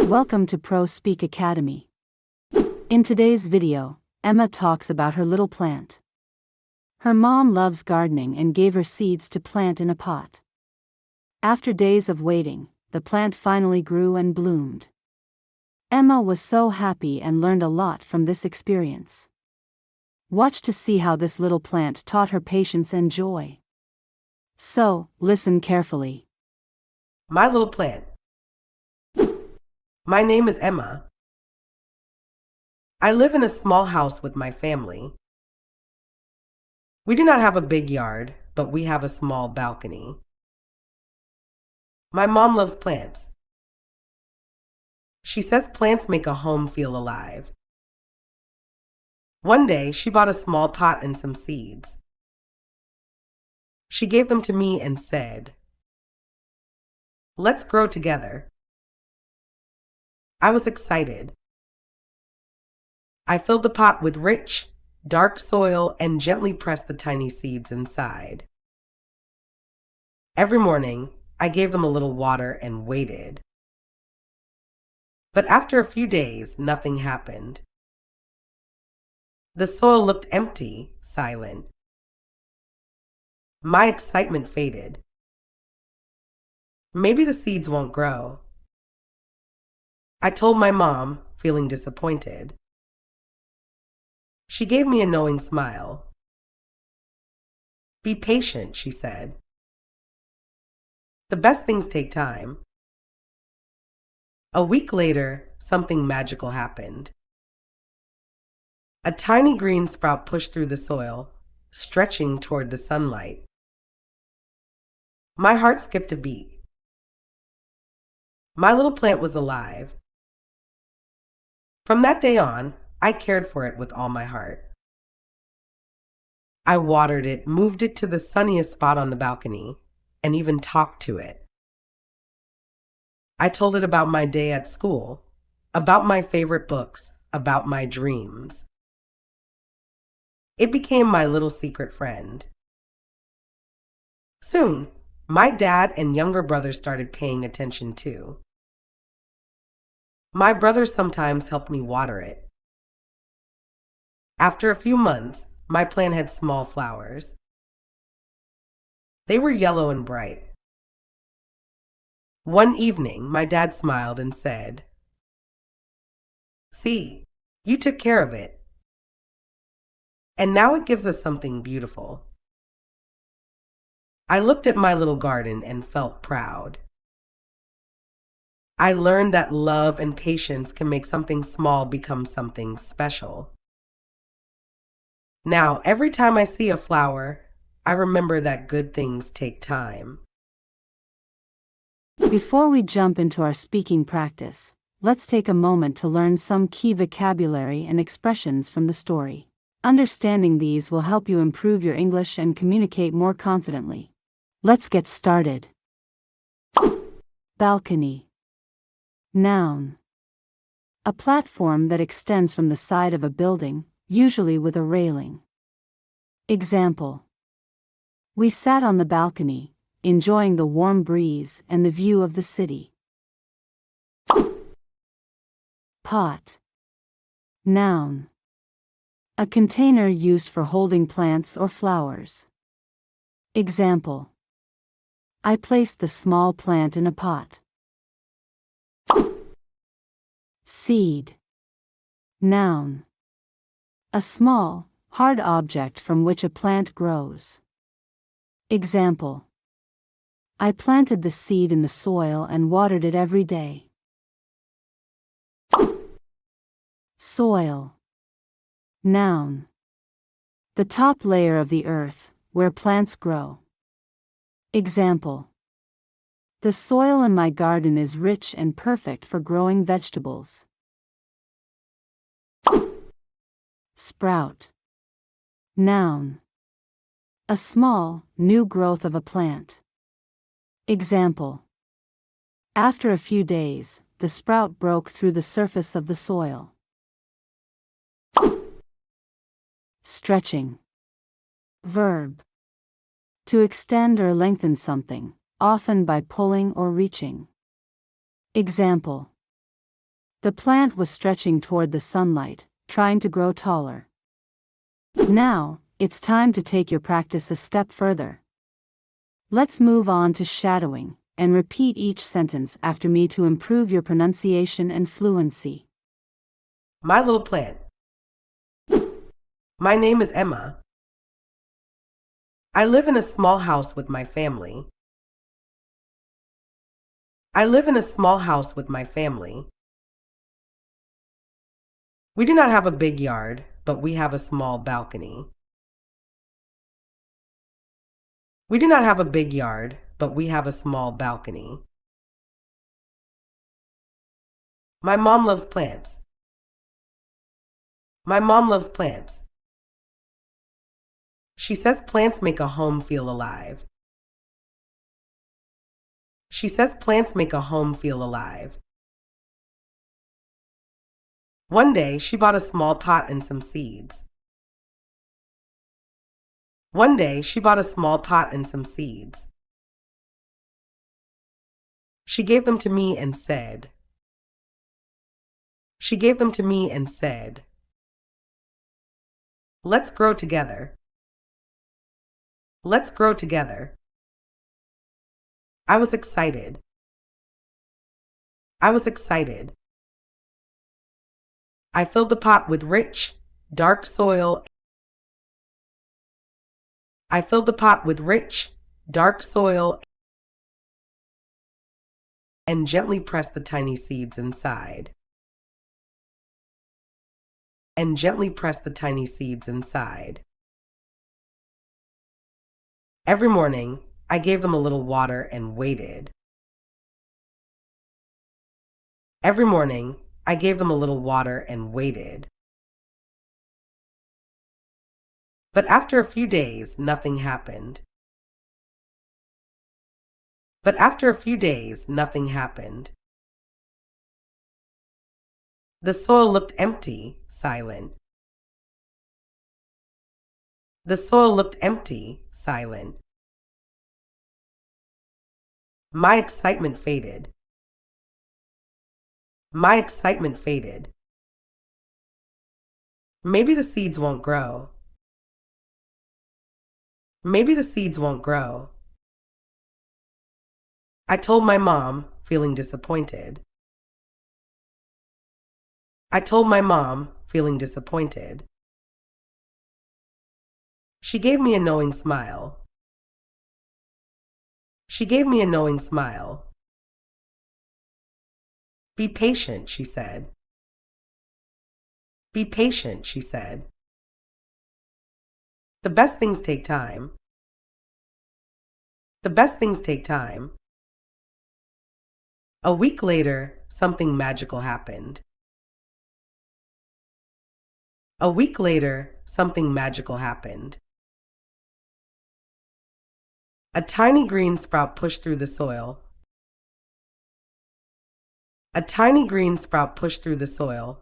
Welcome to Pro Speak Academy. In today's video, Emma talks about her little plant. Her mom loves gardening and gave her seeds to plant in a pot. After days of waiting, the plant finally grew and bloomed. Emma was so happy and learned a lot from this experience. Watch to see how this little plant taught her patience and joy. So, listen carefully. My little plant. My name is Emma. I live in a small house with my family. We do not have a big yard, but we have a small balcony. My mom loves plants. She says plants make a home feel alive. One day, she bought a small pot and some seeds. She gave them to me and said, "Let's grow together." I was excited. I filled the pot with rich, dark soil and gently pressed the tiny seeds inside. Every morning, I gave them a little water and waited. But after a few days, nothing happened. The soil looked empty, silent. My excitement faded. Maybe the seeds won't grow. I told my mom, feeling disappointed. She gave me a knowing smile. "Be patient," she said. "The best things take time." A week later, something magical happened. A tiny green sprout pushed through the soil, stretching toward the sunlight. My heart skipped a beat. My little plant was alive. From that day on, I cared for it with all my heart. I watered it, moved it to the sunniest spot on the balcony, and even talked to it. I told it about my day at school, about my favorite books, about my dreams. It became my little secret friend. Soon, my dad and younger brother started paying attention too. My brother sometimes helped me water it. After a few months, my plant had small flowers. They were yellow and bright. One evening, my dad smiled and said, "See, you took care of it. And now it gives us something beautiful." I looked at my little garden and felt proud. I learned that love and patience can make something small become something special. Now, every time I see a flower, I remember that good things take time. Before we jump into our speaking practice, let's take a moment to learn some key vocabulary and expressions from the story. Understanding these will help you improve your English and communicate more confidently. Let's get started. Balcony. Noun. A platform that extends from the side of a building, usually with a railing. Example. We sat on the balcony, enjoying the warm breeze and the view of the city. Pot. Noun. A container used for holding plants or flowers. Example. I placed the small plant in a pot. Seed. Noun. A small, hard object from which a plant grows. Example. I planted the seed in the soil and watered it every day. Soil. Noun. The top layer of the earth, where plants grow. Example. The soil in my garden is rich and perfect for growing vegetables. Sprout. Noun. A small, new growth of a plant. Example. After a few days, the sprout broke through the surface of the soil. Stretching. Verb. To extend or lengthen something, often by pulling or reaching. Example. The plant was stretching toward the sunlight, trying to grow taller. Now, it's time to take your practice a step further. Let's move on to shadowing, and repeat each sentence after me to improve your pronunciation and fluency. My little plant. My name is Emma. I live in a small house with my family. I live in a small house with my family. We do not have a big yard, but we have a small balcony. We do not have a big yard, but we have a small balcony. My mom loves plants. My mom loves plants. She says plants make a home feel alive. She says plants make a home feel alive. One day, she bought a small pot and some seeds. One day, she bought a small pot and some seeds. She gave them to me and said, She gave them to me and said, Let's grow together. Let's grow together. I was excited. I was excited. I filled the pot with rich, dark soil. I filled the pot with rich, dark soil and gently pressed the tiny seeds inside. And gently pressed the tiny seeds inside. Every morning, I gave them a little water and waited. Every morning, I gave them a little water and waited. But after a few days, nothing happened. But after a few days, nothing happened. The soil looked empty, silent. The soil looked empty, silent. My excitement faded. My excitement faded. Maybe the seeds won't grow. Maybe the seeds won't grow. I told my mom, feeling disappointed. I told my mom, feeling disappointed. She gave me a knowing smile. She gave me a knowing smile. Be patient, she said. Be patient, she said. The best things take time. The best things take time. A week later, something magical happened. A week later, something magical happened. A tiny green sprout pushed through the soil. A tiny green sprout pushed through the soil,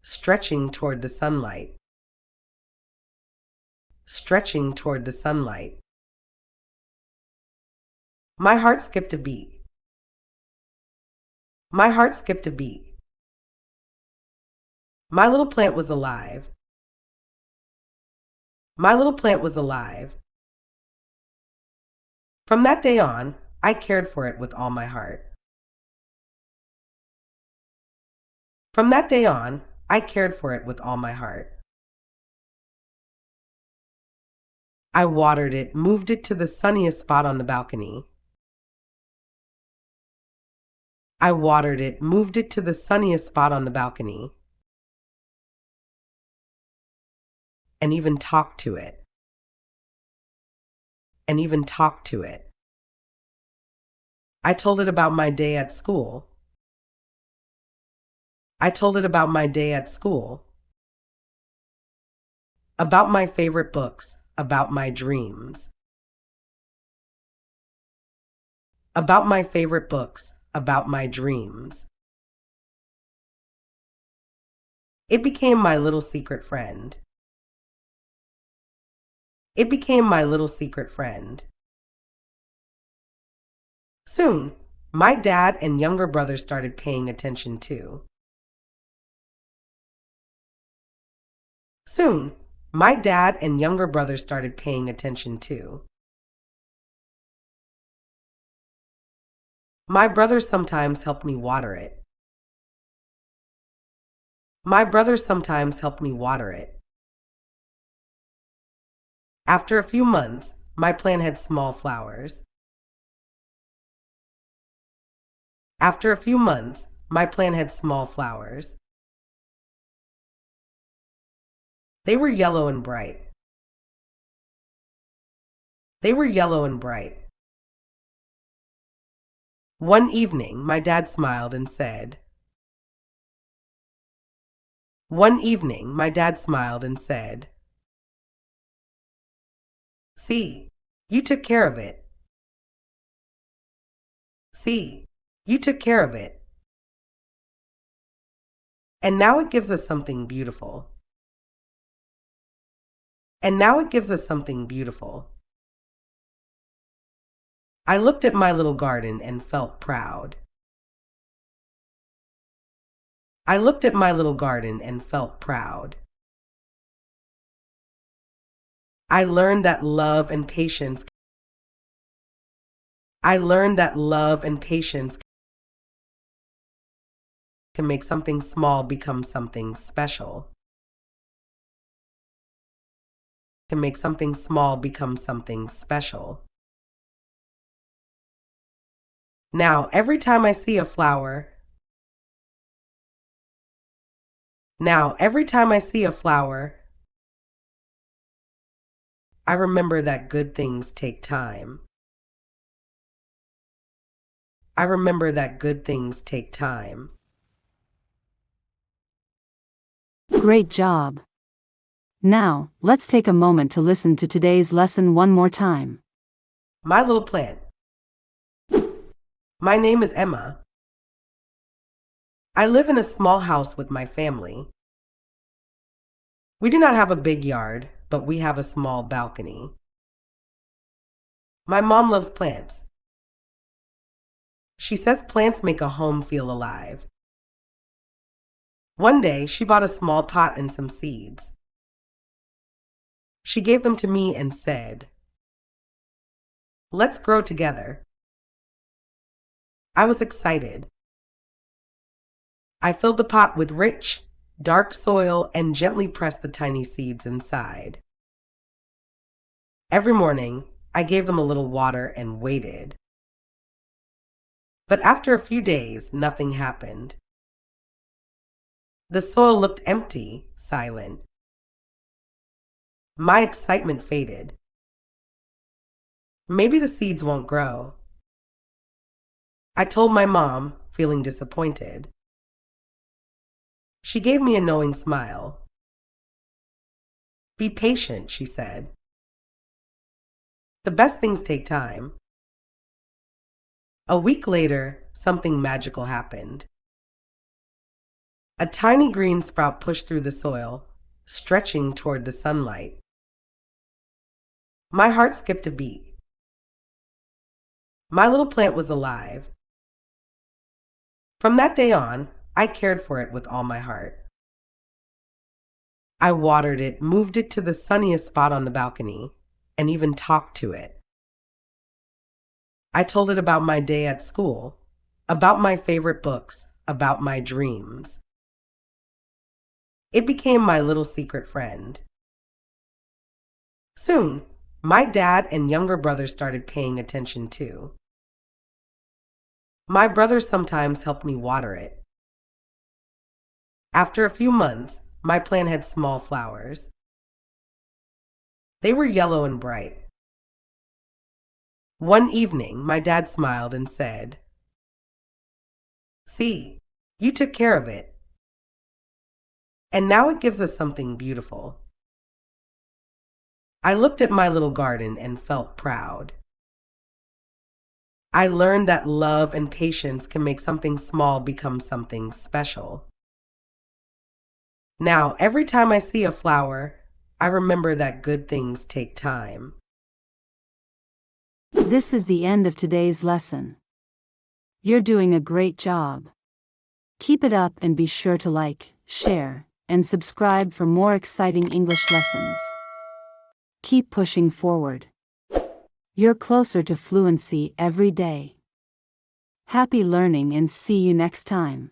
stretching toward the sunlight. Stretching toward the sunlight. My heart skipped a beat. My heart skipped a beat. My little plant was alive. My little plant was alive. From that day on, I cared for it with all my heart. From that day on, I cared for it with all my heart. I watered it, moved it to the sunniest spot on the balcony. I watered it, moved it to the sunniest spot on the balcony. And even talked to it. And even talked to it. I told it about my day at school. I told it about my day at school. About my favorite books, about my dreams. About my favorite books, about my dreams. It became my little secret friend. It became my little secret friend. Soon, my dad and younger brother started paying attention too. Soon, my dad and younger brother started paying attention too. My brother sometimes helped me water it. My brother sometimes helped me water it. After a few months, my plant had small flowers. After a few months, my plant had small flowers. They were yellow and bright. They were yellow and bright. One evening, my dad smiled and said, One evening, my dad smiled and said, See, you took care of it. See, you took care of it. And now it gives us something beautiful. And now it gives us something beautiful. I looked at my little garden and felt proud. I looked at my little garden and felt proud. I learned that love and patience can make something small become something special. Can make something small become something special. Now, every time I see a flower, I remember that good things take time. I remember that good things take time. Great job. Now, let's take a moment to listen to today's lesson one more time. My little plant. My name is Emma. I live in a small house with my family. We do not have a big yard, but we have a small balcony. My mom loves plants. She says plants make a home feel alive. One day, she bought a small pot and some seeds. She gave them to me and said, Let's grow together. I was excited. I filled the pot with rich, dark soil and gently pressed the tiny seeds inside. Every morning, I gave them a little water and waited. But after a few days, nothing happened. The soil looked empty, silent. My excitement faded. Maybe the seeds won't grow. I told my mom, feeling disappointed. She gave me a knowing smile. Be patient, she said. The best things take time. A week later, something magical happened. A tiny green sprout pushed through the soil, stretching toward the sunlight. My heart skipped a beat. My little plant was alive. From that day on, I cared for it with all my heart. I watered it, moved it to the sunniest spot on the balcony, and even talked to it. I told it about my day at school, about my favorite books, about my dreams. It became my little secret friend. Soon, my dad and younger brother started paying attention too. My brother sometimes helped me water it. After a few months, my plant had small flowers. They were yellow and bright. One evening, my dad smiled and said, See, you took care of it. And now it gives us something beautiful. I looked at my little garden and felt proud. I learned that love and patience can make something small become something special. Now, every time I see a flower, I remember that good things take time. This is the end of today's lesson. You're doing a great job. Keep it up and be sure to like, share, and subscribe for more exciting English lessons. Keep pushing forward. You're closer to fluency every day. Happy learning and see you next time.